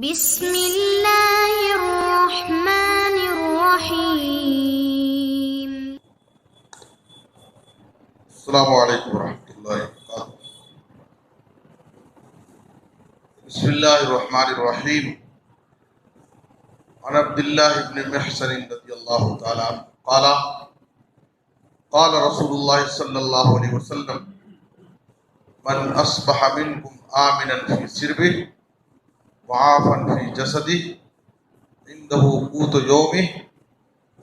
بسم اللہ الرحمن الرحیم۔ السلام علیکم ورحمۃ اللہ وبرکاتہ۔ بسم اللہ الرحمن الرحیم۔ عن عبد اللہ بن محسن رضی اللہ تعالی عنہ قال قال رسول اللہ صلی اللہ علیہ وسلم من اصبح منکم آمنا فی سربہ وعافا فی جسدہ عنده قوت یومہ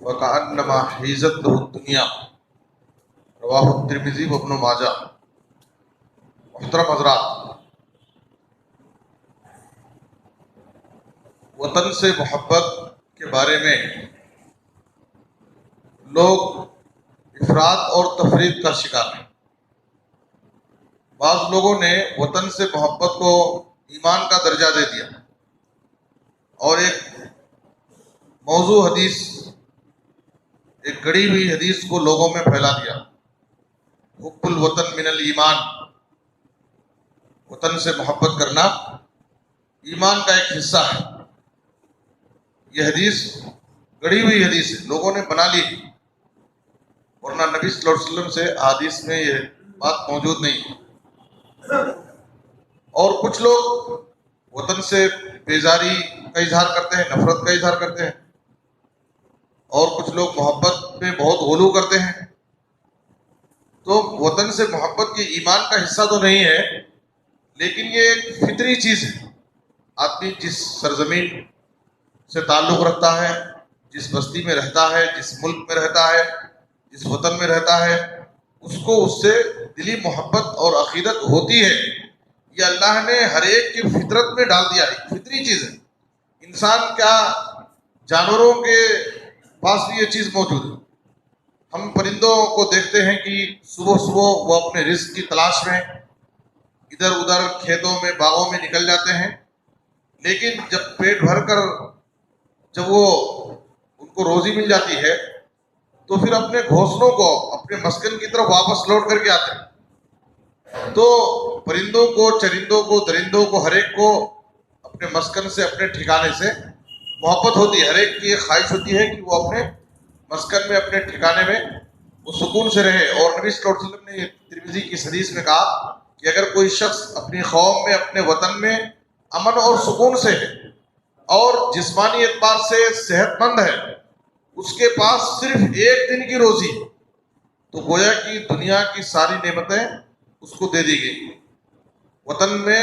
فکأنما حیزت له الدنیا، رواہ الترمذی و ابن ماجہ۔ محترم حضرات، وطن سے محبت کے بارے میں لوگ افراط اور تفرید کا شکار ہیں۔ بعض لوگوں نے وطن سے محبت کو ایمان کا درجہ دے دیا اور ایک موضوع حدیث، ایک گڑی ہوئی حدیث کو لوگوں میں پھیلا دیا۔ حب الوطن من الایمان، وطن سے محبت کرنا ایمان کا ایک حصہ ہے۔ یہ حدیث گڑی ہوئی حدیث ہے، لوگوں نے بنا لی، ورنہ نبی صلی اللہ علیہ وسلم سے حدیث میں یہ بات موجود نہیں ہے۔ اور کچھ لوگ وطن سے بیزاری کا اظہار کرتے ہیں، نفرت کا اظہار کرتے ہیں، اور کچھ لوگ محبت میں بہت غلو کرتے ہیں۔ تو وطن سے محبت کی ایمان کا حصہ تو نہیں ہے، لیکن یہ ایک فطری چیز ہے۔ آدمی جس سرزمین سے تعلق رکھتا ہے، جس بستی میں رہتا ہے، جس ملک میں رہتا ہے، جس وطن میں رہتا ہے، اس کو اس سے دلی محبت اور عقیدت ہوتی ہے۔ یہ اللہ نے ہر ایک کی فطرت میں ڈال دیا ہے، فطری چیز ہے۔ انسان کیا، جانوروں کے پاس بھی یہ چیز موجود ہے۔ ہم پرندوں کو دیکھتے ہیں کہ صبح صبح وہ اپنے رزق کی تلاش میں ادھر ادھر کھیتوں میں، باغوں میں نکل جاتے ہیں، لیکن جب پیٹ بھر کر جب وہ ان کو روزی مل جاتی ہے تو پھر اپنے گھونسلوں کو، اپنے مسکن کی طرف واپس لوٹ کر کے آتے ہیں۔ تو پرندوں کو، چرندوں کو، درندوں کو، ہر ایک کو اپنے مسکن سے، اپنے ٹھکانے سے محبت ہوتی ہے۔ ہر ایک کی یہ خواہش ہوتی ہے کہ وہ اپنے مسکن میں، اپنے ٹھکانے میں وہ سکون سے رہے۔ اور نبی صلی اللہ علیہ وسلم نے ترمذی کی حدیث میں کہا کہ اگر کوئی شخص اپنی قوم میں، اپنے وطن میں امن اور سکون سے ہے اور جسمانی اعتبار سے صحت مند ہے، اس کے پاس صرف ایک دن کی روزی، تو گویا کہ دنیا کی ساری نعمتیں اس کو دے دی گئی۔ وطن میں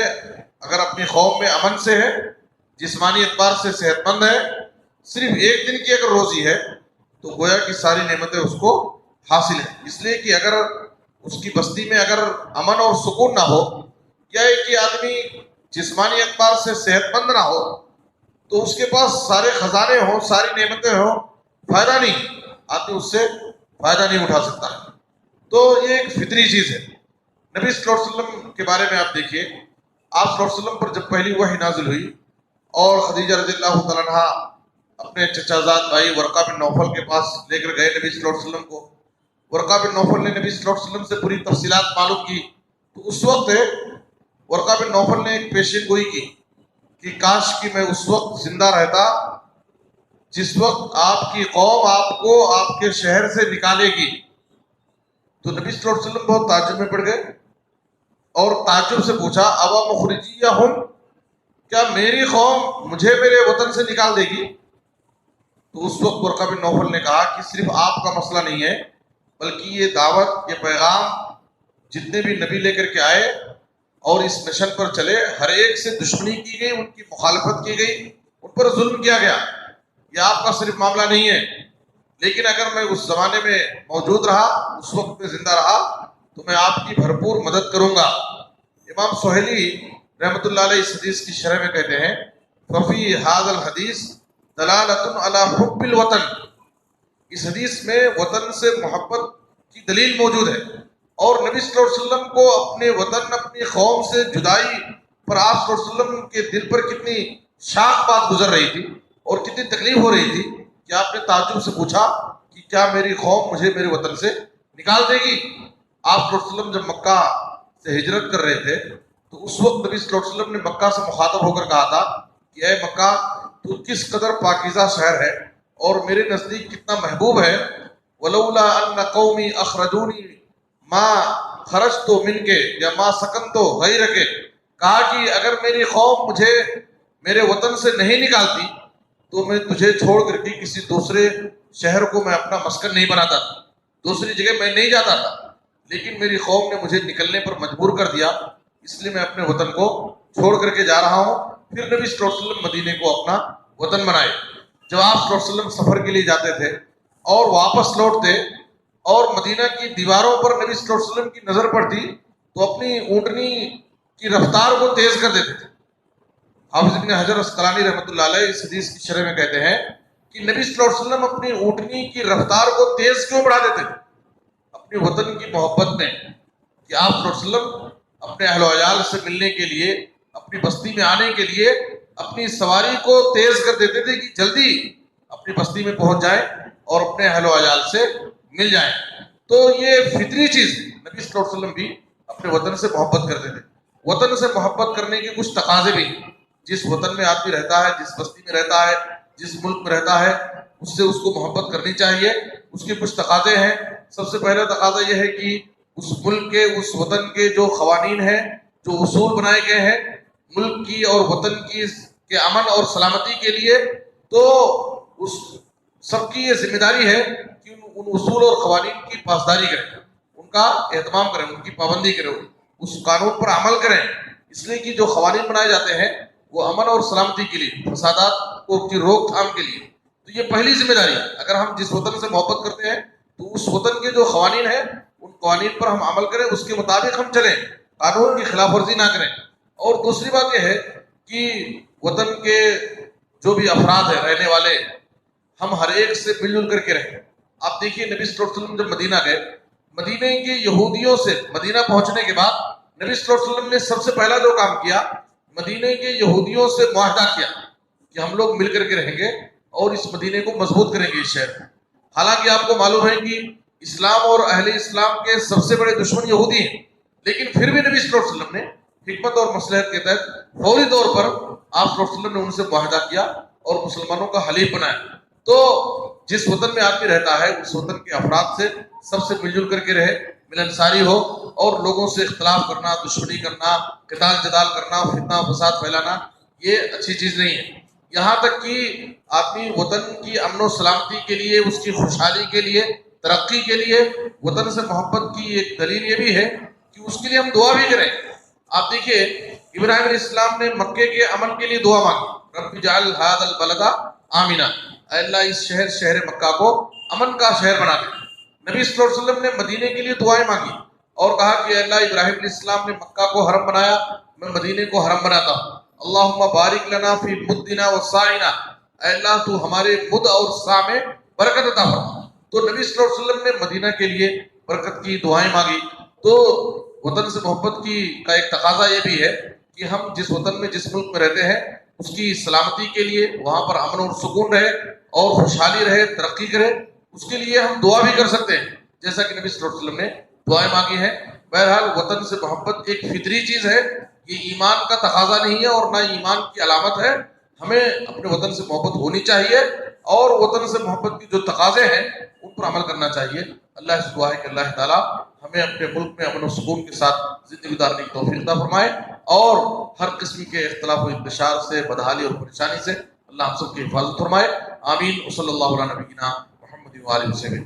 اگر اپنی قوم میں امن سے ہے، جسمانی اعتبار سے صحت مند ہے، صرف ایک دن کی اگر روزی ہے تو گویا کہ ساری نعمتیں اس کو حاصل ہیں۔ اس لیے کہ اگر اس کی بستی میں اگر امن اور سکون نہ ہو، یا ایک کہ آدمی جسمانی اعتبار سے صحت مند نہ ہو، تو اس کے پاس سارے خزانے ہوں، ساری نعمتیں ہوں، فائدہ نہیں، آدمی اس سے فائدہ نہیں اٹھا سکتا ہے۔ تو یہ ایک فطری چیز ہے۔ نبی صلی اللہ علیہ وسلم کے بارے میں آپ دیکھیے، آپ صلی اللہ علیہ وسلم پر جب پہلی وحی نازل ہوئی اور خدیجہ رضی اللہ تعالیٰ عنہ اپنے چچا زاد بھائی ورقہ بن نوفل کے پاس لے کر گئے نبی صلی اللہ علیہ وسلم کو، ورقہ بن نوفل نے نبی صلی اللہ علیہ وسلم سے پوری تفصیلات معلوم کی، تو اس وقت ورقہ بن نوفل نے ایک پیشین گوئی کی کہ کاش کہ میں اس وقت زندہ رہتا جس وقت آپ کی قوم آپ کو آپ کے شہر سے نکالے گی۔ تو نبی صلی اللہ علیہ وسلم بہت تعجب میں پڑ گئے اور تعجب سے پوچھا، اوا مخرجیہم، کیا میری قوم مجھے میرے وطن سے نکال دے گی؟ تو اس وقت ورقہ بن نوفل نے کہا کہ صرف آپ کا مسئلہ نہیں ہے، بلکہ یہ دعوت، یہ پیغام جتنے بھی نبی لے کر کے آئے اور اس مشن پر چلے، ہر ایک سے دشمنی کی گئی، ان کی مخالفت کی گئی، ان پر ظلم کیا گیا۔ یہ آپ کا صرف معاملہ نہیں ہے، لیکن اگر میں اس زمانے میں موجود رہا، اس وقت میں زندہ رہا، تو میں آپ کی بھرپور مدد کروں گا۔ امام سہیلی رحمۃ اللہ علیہ اس حدیث کی شرح میں کہتے ہیں، ففی ھذا الحدیث دلالۃ علی حب الوطن، اس حدیث میں وطن سے محبت کی دلیل موجود ہے، اور نبی صلی اللہ علیہ وسلم کو اپنے وطن، اپنی قوم سے جدائی پر آپ صلی اللہ علیہ وسلم کے دل پر کتنی شاق بات گزر رہی تھی اور کتنی تکلیف ہو رہی تھی کہ آپ نے تعجب سے پوچھا کہ کیا میری قوم مجھے میرے وطن سے نکال دے گی؟ آپ صلی اللہ علیہ وسلم جب مکہ سے ہجرت کر رہے تھے تو اس وقت نبی صلی اللہ علیہ وسلم نے مکہ سے مخاطب ہو کر کہا تھا کہ اے مکہ تو کس قدر پاکیزہ شہر ہے اور میرے نزدیک کتنا محبوب ہے. ولولا ان قومی اخرجونی ما خرجت من کے یا ما سکنت غیر کے، کہا کہ اگر میری قوم مجھے میرے وطن سے نہیں نکالتی تو میں تجھے چھوڑ کر کے کسی دوسرے شہر کو میں اپنا مسکن نہیں بناتا تھا، دوسری جگہ میں نہیں جاتا تھا، لیکن میری قوم نے مجھے نکلنے پر مجبور کر دیا، اس لیے میں اپنے وطن کو چھوڑ کر کے جا رہا ہوں. پھر نبی صلی اللہ علیہ وسلم مدینے کو اپنا وطن بنائے. جب آپ صلی اللہ علیہ وسلم سفر کے لیے جاتے تھے اور واپس لوٹتے اور مدینہ کی دیواروں پر نبی صلی اللہ علیہ وسلم کی نظر پڑتی تو اپنی اونٹنی کی رفتار کو تیز کر دیتے تھے. حافظ ابن حجر اسقلانی رحمۃ اللہ علیہ اس حدیث کی شرح میں کہتے ہیں کہ نبی صلی اللہ علیہ وسلم اپنی اونٹنی کی رفتار کو تیز کیوں بڑھا دیتے تھے؟ اپنے وطن کی محبت میں، کہ آپ صلی اللہ علیہ وسلم اپنے اہل و عیال سے ملنے کے لیے، اپنی بستی میں آنے کے لیے اپنی سواری کو تیز کر دیتے تھے کہ جلدی اپنی بستی میں پہنچ جائیں اور اپنے اہل و عیال سے مل جائیں. تو یہ فطری چیز ہے. نبی صلی اللہ علیہ وسلم بھی اپنے وطن سے محبت کرتے تھے. وطن سے محبت کرنے کے کچھ تقاضے بھی ہیں. جس وطن میں آدمی رہتا ہے، جس بستی میں رہتا ہے، جس ملک میں رہتا ہے، اس سے اس کو محبت کرنی چاہیے. اس کے کچھ تقاضے ہیں. سب سے پہلا تقاضا یہ ہے کہ اس ملک کے، اس وطن کے جو قوانین ہیں، جو اصول بنائے گئے ہیں ملک کی اور وطن کی کے امن اور سلامتی کے لیے، تو اس سب کی یہ ذمہ داری ہے کہ ان اصول اور قوانین کی پاسداری کریں، ان کا اہتمام کریں، ان کی پابندی کریں، اس قانون پر عمل کریں. اس لیے کہ جو قوانین بنائے جاتے ہیں وہ امن اور سلامتی کے لیے، فسادات کی روک تھام کے لیے. تو یہ پہلی ذمہ داری ہے. اگر ہم جس وطن سے محبت کرتے ہیں تو اس وطن کے جو قوانین ہیں ان قوانین پر ہم عمل کریں، اس کے مطابق ہم چلیں، قانون کی خلاف ورزی نہ کریں. اور دوسری بات یہ ہے کہ وطن کے جو بھی افراد ہیں، رہنے والے، ہم ہر ایک سے مل جل کر کے رہیں. آپ دیکھیے نبی صلی اللہ علیہ وسلم جب مدینہ گئے، مدینہ کے یہودیوں سے مدینہ پہنچنے کے بعد نبی صلی اللہ علیہ وسلم نے سب سے پہلا جو کام کیا، مدینہ کے یہودیوں سے معاہدہ کیا کہ ہم لوگ مل کر کے رہیں گے اور اس مدینے کو مضبوط کریں گے اس شہر میں. حالانکہ آپ کو معلوم ہے کہ اسلام اور اہل اسلام کے سب سے بڑے دشمن یہودی ہیں، لیکن پھر بھی نبی صلی اللہ علیہ وسلم نے حکمت اور مصلحت کے تحت فوری طور پر آپ صلی اللہ علیہ وسلم نے ان سے معاہدہ کیا اور مسلمانوں کا حلیف بنایا. تو جس وطن میں آدمی رہتا ہے اس وطن کے افراد سے سب سے مل جل کر کے رہے، ملنساری ہو، اور لوگوں سے اختلاف کرنا، دشمنی کرنا، قتال جدال کرنا، فتنہ فساد پھیلانا یہ اچھی چیز نہیں ہے. یہاں تک کہ آدمی وطن کی امن و سلامتی کے لیے، اس کی خوشحالی کے لیے، ترقی کے لیے وطن سے محبت کی ایک دلیل یہ بھی ہے کہ اس کے لیے ہم دعا بھی کریں. آپ دیکھیے ابراہیم علیہ السلام نے مکے کے امن کے لیے دعا مانگی، رب اجعل ھذا البلد آمنا، اے اللہ اس شہر مکہ کو امن کا شہر بنا دے. نبی صلی اللہ علیہ وسلم نے مدینے کے لیے دعائیں مانگی اور کہا کہ اے اللہ ابراہیم علیہ السلام نے مکہ کو حرم بنایا، میں مدینے کو حرم بناتا ہوں. اللہم بارک لنا فی مدنا و ساعنا، اے اللہ تو ہمارے مد اور سا میں برکت عطا فرما. تو نبی صلی اللہ علیہ وسلم نے مدینہ کے لیے برکت کی دعائیں مانگی. تو وطن سے محبت کا ایک تقاضا یہ بھی ہے کہ ہم جس وطن میں، جس ملک میں رہتے ہیں، اس کی سلامتی کے لیے وہاں پر امن اور سکون رہے اور خوشحالی رہے، ترقی کرے، اس کے لیے ہم دعا بھی کر سکتے ہیں جیسا کہ نبی صلی اللہ علیہ وسلم نے دعائیں مانگی ہیں. بہرحال وطن سے محبت ایک فطری چیز ہے، یہ ایمان کا تقاضا نہیں ہے اور نہ ایمان کی علامت ہے. ہمیں اپنے وطن سے محبت ہونی چاہیے اور وطن سے محبت کی جو تقاضے ہیں ان پر عمل کرنا چاہیے. اللہ سے دعا ہے کہ اللہ تعالیٰ ہمیں اپنے ملک میں امن و سکون کے ساتھ زندگی گزارنے کی توفیق عطا فرمائے اور ہر قسم کے اختلاف و انتشار سے، بدحالی اور پریشانی سے اللہ ہم سب کی حفاظت فرمائے. آمین. صلی اللہ علیہ نبینا محمد و آلہ وسلم.